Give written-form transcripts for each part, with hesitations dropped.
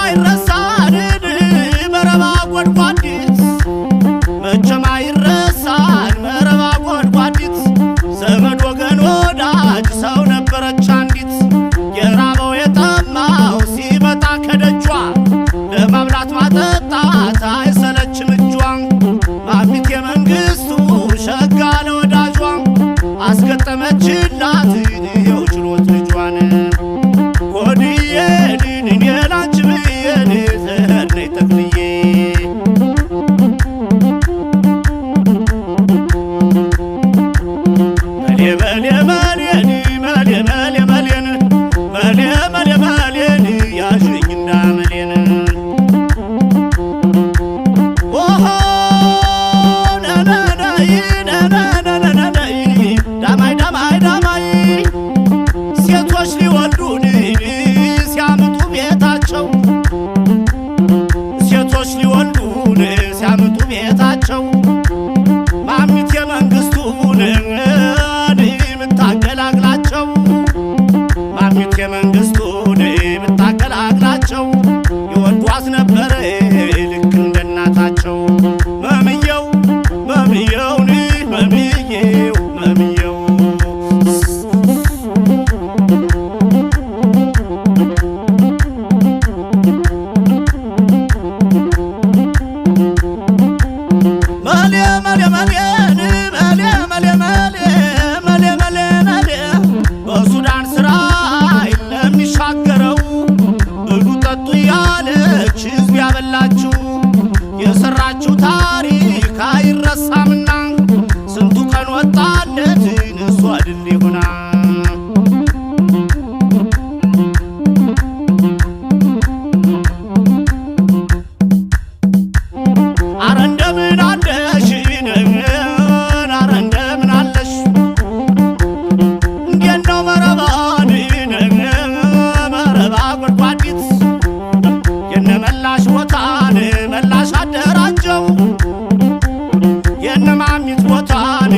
አይረሳን መረባ ጎድጓዲት መቼም አይረሳን መረባ ጎድጓዲት ዘመድ ወገን ወዳጅ ሰው ነበረች አንዲት የራበው የጠማው ሲመጣ ከደጇ ለማብላት ማጠጣት አይሰለችም እጇ ማሚት የመንግስቱ ሸጋ ለወዳጇ አስገጠመችላት ይኸው ችሎት ልጇን ወዲዬ ልንኔ ላንቺ ብዬ ልዘር ነይ ተክልዬ መሌ መሌን መሌ መሌ መሌን መሌ መሌ መሌን ያዥኝ እንዳመሌን ኦሆ ነነነይ ነነነነይ ዳማይ ዳማይ ዳማይ ሴቶች ሊወልዱን ሲያምጡ ቤታቸው ሴቶች ሊወልዱን ሲያምጡ ቤታቸው ማሚት የመንግስቱን ምታገላግላቸው ማሚት የመንግስቱን ምታገላግላቸው ይወዷት ነበረ ልክ እንደ እናታቸው መምየው መምየውን መምየው መምየው መሌ መሌ መሌን መሌ መሌ መሌ መሌ መሌ መሌ በሱዳን ስራ ለሚሻገረው ብሉ ጠጡ ያለች ህዝብ ያበላችሁ የሰራችሁ ታሪክ አይረሳምና ስንቱ ቀን ወጣለት እሷ ድል ይሆና አረ እንደምን አለሽ አረ እንደምን አለሽ እንዴት ነው መረባን መረባ ጎድጓዲት የነመላሽ ቦታን መላሽ አደራጀው የነማሚት ቦታን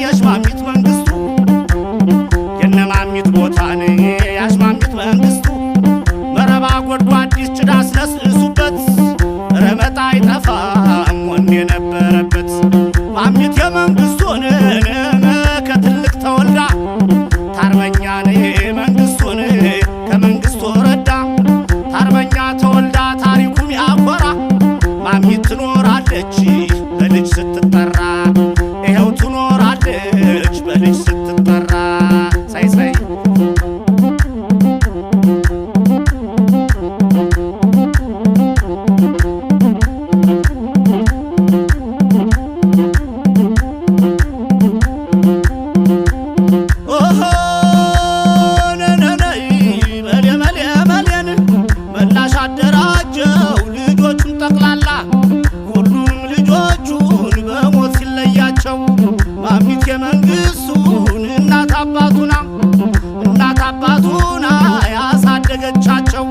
የሽማሚት መንግስቱ የነማሚት ቦታን የሽማሚት መንግስቱ መረባ ጎድጓዲት ጭዳ አስነስሱበት ረመጣ አይጠፋም ወኔ የነበረበት ማሚት የመንግስቱን ከትልቅ ተወልዳ ታርበኛን መንግስቱን ከመንግስቱ ረዳ ታርበኛ ተወልዳ ታሪኩን ያኮራ ማሚት ትኖራለች በልጅ ስትጠራ ይኸው ትኖራለች በልጅ ስትጠራ ሳይሳይ ኦሆ ነነነይ መሌ መሌ መሌን መላሽ አደራጀው ልጆቹን ጠቅላላ ሁሉም ልጆቹን በሞት ሲለያቸው ማሚት የመንግስቱን እናት አባቱና እናት አባቱና ያሳደገቻቸው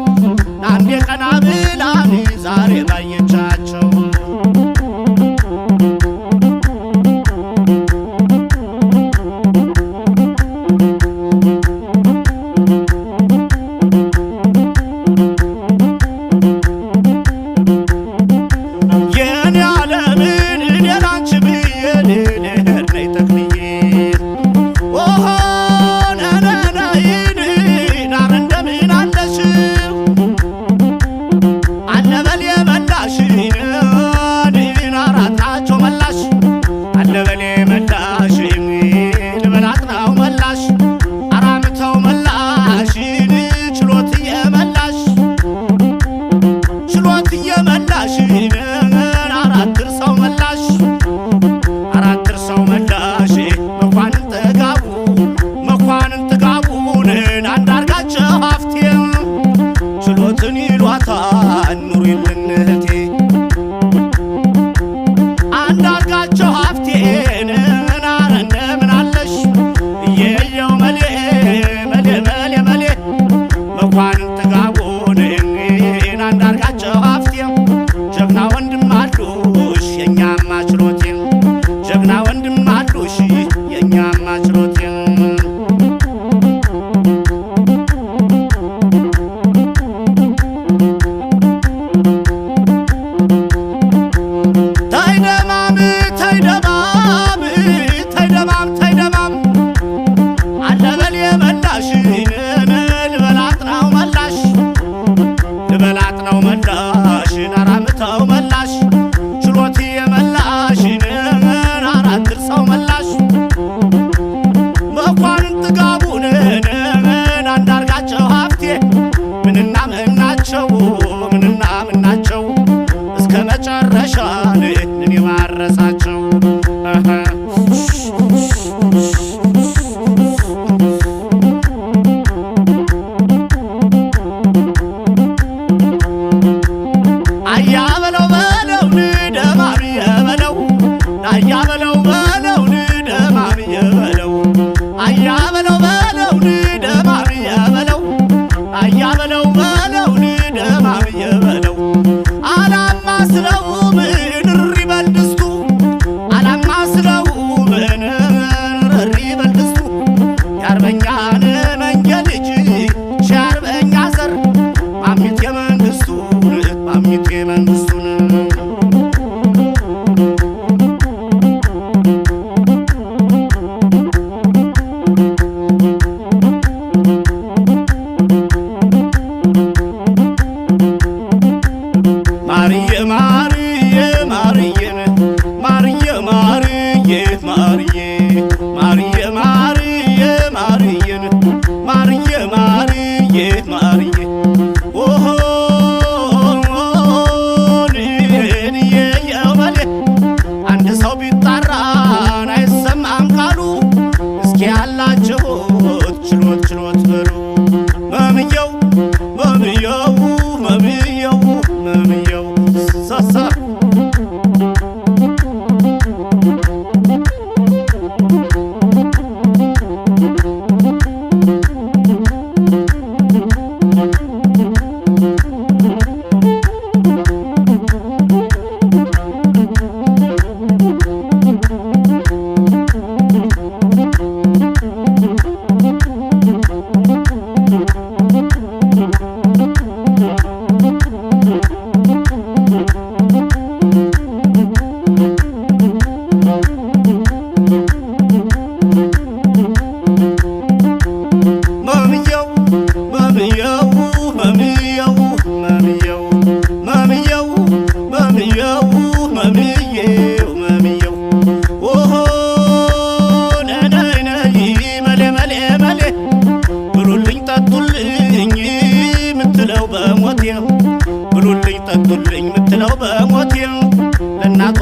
አንዴ ቀና ብላን ዛሬ ባየቻቸው የኔ ዓለምን እኔ ላንቺ ብዬ ልሄድ ነይ ተክልዬ ኦሆ ነነነይን አረ እንደምን አለሽ አለበል የመላሽ አራት ናቸው መላሽ አለበል መላሽ ልበላት ነው መላሽ አራምተው መላሽ ችሎት የመላሽ ችሎት የመላሽ አራት ሰው መላሽ አራት ሰው መላሽ መኳንን ጥጋቡ መኳንን ጥጋቡን አንዳርጋቸው ሀፍቴ ችሎትን ይሏታል ኑሪልን እህቴ አንዳርጋቸው ሀፍቴን አረ እንደምን አለሽ እየየው መሌ መሌ መሌ መሌ መኳንን ጥጋቡን አንዳርጋቸው ሀፍቴ ጀግና ወንድም አሉሽ የኛማ ችሎቴ ጀግና ወንድም አሉሽ የኛማ ችሎቴ ልበላት ነው መላሽ ናራምተው መላሽ ችሎት የመላሽ ናራት ሰው መላሽ መኳንንት ጥጋቡን አንዳርጋቸው ሀብቴ ምንና ምናቸው ምንና ምናቸው እስከ መጨረሻ እኔ ማረሳቸው ብሉልኝ ጠጡልኝ ምትለው በሞቴ ለእናቷ